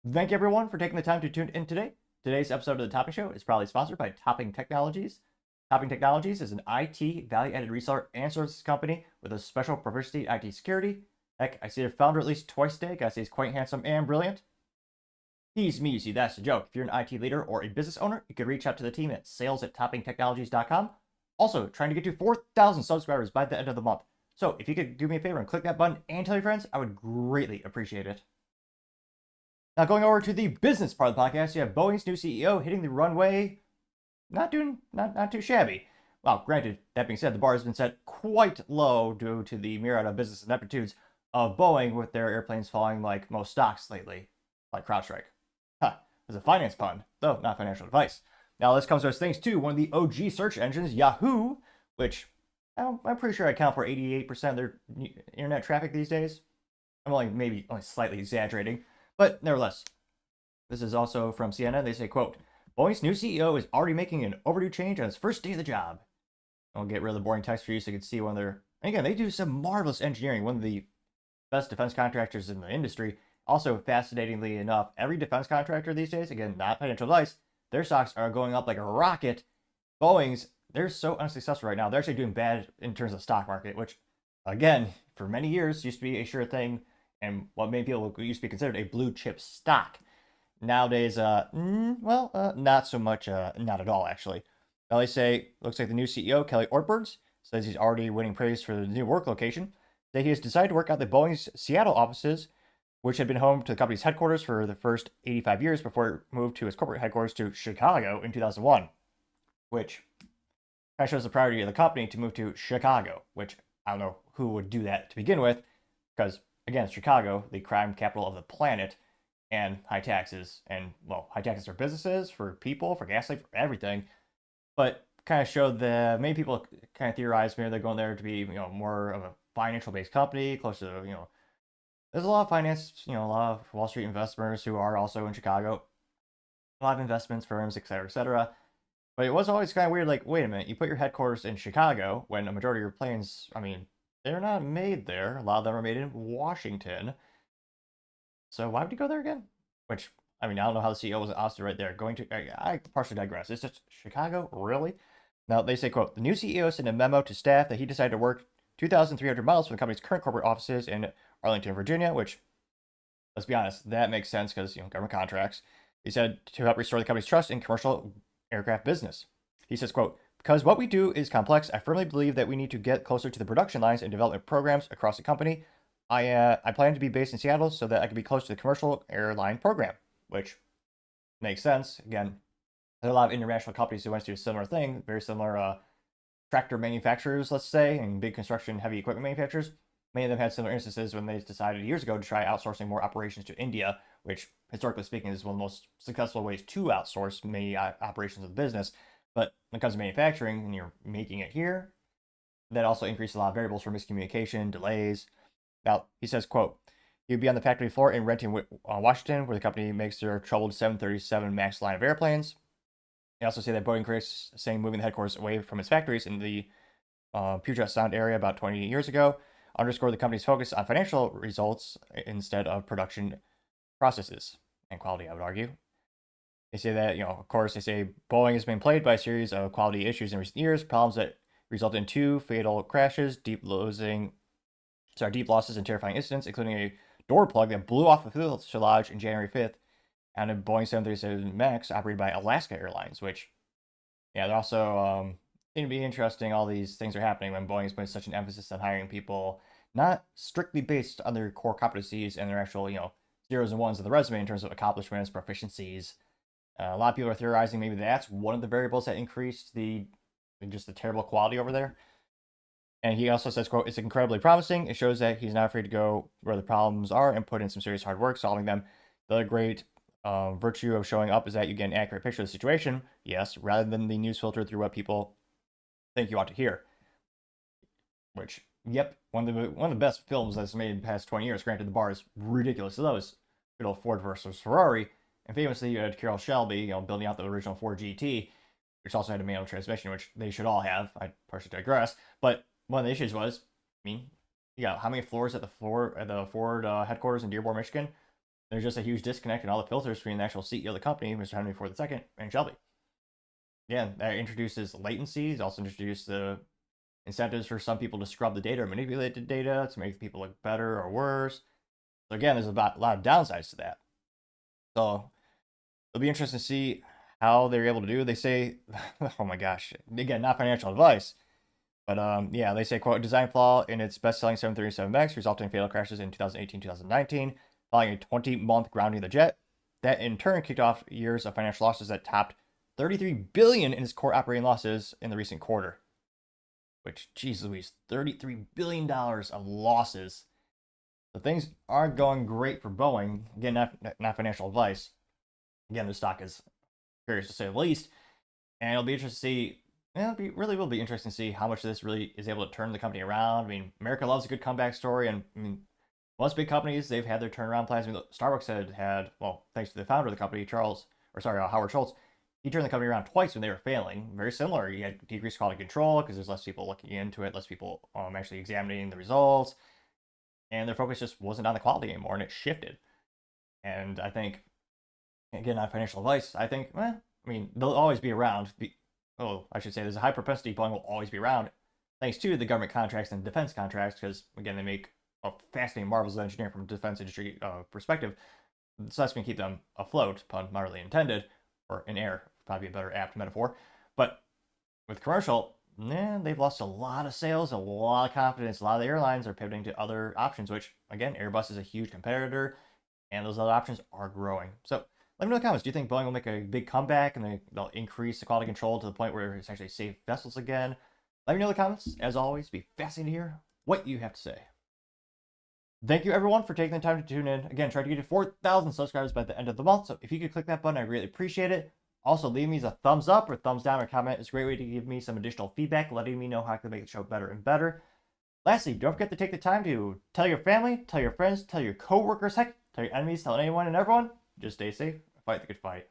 Thank you everyone for taking the time to tune in today. Today's episode of the Topping Show is proudly sponsored by Topping Technologies. Topping Technologies is an IT value-added reseller and services company with a special proficiency in IT security. Heck, I see their founder at least twice a day. Gotta say he's quite handsome and brilliant. He's me, you see, that's the joke. If you're an IT leader or a business owner, you can reach out to the team at sales@toppingtechnologies.com. Also, trying to get to 4,000 subscribers by the end of the month. So if you could do me a favor and click that button and tell your friends, I would greatly appreciate it. Now, going over to the business part of the podcast, you have Boeing's new CEO hitting the runway, not too shabby. Well, granted, that being said, the bar has been set quite low due to the myriad of business ineptitudes of Boeing with their airplanes falling like most stocks lately, like CrowdStrike. Huh, as a finance pun, though not financial advice. Now, this comes to us thanks to one of the OG search engines, Yahoo, which I'm pretty sure I account for 88% of their internet traffic these days. I'm maybe only slightly exaggerating, but nevertheless, this is also from CNN. They say, quote, Boeing's new CEO is already making an overdue change on his first day of the job. I'll get rid of the boring text for you so you can see one of their. And again, they do some marvelous engineering, one of the best defense contractors in the industry. Also, fascinatingly enough, every defense contractor these days, again, not financial advice, their stocks are going up like a rocket. Boeing's, they're so unsuccessful right now. They're actually doing bad in terms of stock market, which, again, for many years used to be a sure thing and what many people used to be considered a blue chip stock. Nowadays, not so much, not at all, actually. Now they say, looks like the new CEO, Kelly Ortbergs, says he's already winning praise for the new work location, that he has decided to work out the Boeing's Seattle offices, which had been home to the company's headquarters for the first 85 years before it moved to its corporate headquarters to Chicago in 2001, which kind of shows the priority of the company to move to Chicago, which I don't know who would do that to begin with, because, again, Chicago, the crime capital of the planet, and high taxes. And, well, high taxes for businesses, for people, for gasoline, for everything. But kind of showed the many people kind of theorized maybe they're going there to be, more of a financial based company, close to, there's a lot of finance, a lot of Wall Street investors who are also in Chicago, a lot of investments firms, et cetera, et cetera. But it was always kind of weird, like, wait a minute, you put your headquarters in Chicago when a majority of your planes, I mean, they're not made there. A lot of them are made in Washington. So why would you go there again? Which, I mean, I don't know how the CEO was ousted right there. Going to, I partially digress. It's just Chicago, really? Now, they say, quote, the new CEO sent a memo to staff that he decided to work 2,300 miles from the company's current corporate offices in Arlington, Virginia, which, let's be honest, that makes sense because, government contracts. He said to help restore the company's trust in commercial aircraft business. He says, quote, because what we do is complex, I firmly believe that we need to get closer to the production lines and development programs across the company. I plan to be based in Seattle so that I can be close to the commercial airline program, which makes sense. Again, there are a lot of international companies who went to do a similar thing, very similar tractor manufacturers, let's say, and big construction heavy equipment manufacturers. Many of them had similar instances when they decided years ago to try outsourcing more operations to India, which, historically speaking, is one of the most successful ways to outsource many operations of the business. But when it comes to manufacturing and you're making it here, that also increases a lot of variables for miscommunication, delays. Now, he says, quote, he'd be on the factory floor in Renton, Washington, where the company makes their troubled 737 MAX line of airplanes. They also say that Boeing critics saying moving the headquarters away from its factories in the Puget Sound area about 20 years ago underscored the company's focus on financial results instead of production processes and quality, I would argue. They say that, of course, they say Boeing has been plagued by a series of quality issues in recent years, problems that result in two fatal crashes, deep losses and terrifying incidents, including a door plug that blew off the fuselage on January 5th on a Boeing 737 MAX operated by Alaska Airlines, which, yeah, they're also going to be interesting. All these things are happening when Boeing is putting such an emphasis on hiring people not strictly based on their core competencies and their actual, zeros and ones of the resume in terms of accomplishments, proficiencies. A lot of people are theorizing maybe that's one of the variables that increased the just the terrible quality over there. And he also says, quote, it's incredibly promising. It shows that he's not afraid to go where the problems are and put in some serious hard work solving them. The other great virtue of showing up is that you get an accurate picture of the situation, yes, rather than the news filtered through what people think you ought to hear. Which, yep, one of the best films that's made in the past 20 years. Granted, the bar is ridiculous. That was good old Ford versus Ferrari. And famously, you had Carroll Shelby, building out the original Ford GT, which also had a manual transmission, which they should all have. I partially digress. But one of the issues was, I mean, you got how many floors at the Ford headquarters in Dearborn, Michigan? There's just a huge disconnect in all the filters between the actual CEO of the company, Mr. Henry Ford II, and Shelby. Yeah, that introduces latency. It's also introduced the incentives for some people to scrub the data or manipulate the data to make people look better or worse. So again, there's a lot of downsides to that. So it'll be interesting to see how they're able to do. They say, oh my gosh, again, not financial advice, but yeah, they say, quote, design flaw in its best-selling 737 MAX resulting in fatal crashes in 2018, 2019, following a 20-month grounding of the jet. That in turn kicked off years of financial losses that topped $33 billion in its core operating losses in the recent quarter. Which, geez Louise, $33 billion of losses. So things aren't going great for Boeing. Again, not financial advice. Again, the stock is curious to say the least. And it'll be interesting to see, really will be interesting to see how much this really is able to turn the company around. I mean, America loves a good comeback story. And I mean, most big companies, they've had their turnaround plans. I mean, Starbucks had, well, thanks to the founder of the company, Howard Schultz, he turned the company around twice when they were failing. Very similar. He had decreased quality control because there's less people looking into it, less people actually examining the results. And their focus just wasn't on the quality anymore, and it shifted. And I think, again, not financial advice, I think, I mean, they'll always be around. I should say there's a high propensity Boeing will always be around, thanks to the government contracts and defense contracts, because, again, they make a fascinating marvels of engineering from a defense industry perspective. So that's going to keep them afloat, pun not really intended, or in air, probably a better apt metaphor. But with commercial, they've lost a lot of sales, a lot of confidence. A lot of the airlines are pivoting to other options, which, again, Airbus is a huge competitor, and those other options are growing. So let me know in the comments. Do you think Boeing will make a big comeback and they'll increase the quality control to the point where it's actually safe vessels again? Let me know in the comments. As always, be fascinating to hear what you have to say. Thank you, everyone, for taking the time to tune in. Again, try to get to 4,000 subscribers by the end of the month. So if you could click that button, I really appreciate it. Also, leave me a thumbs up or thumbs down or comment. It's a great way to give me some additional feedback, letting me know how I can make the show better and better. Lastly, don't forget to take the time to tell your family, tell your friends, tell your coworkers, heck, tell your enemies, tell anyone and everyone. Just stay safe, fight the good fight.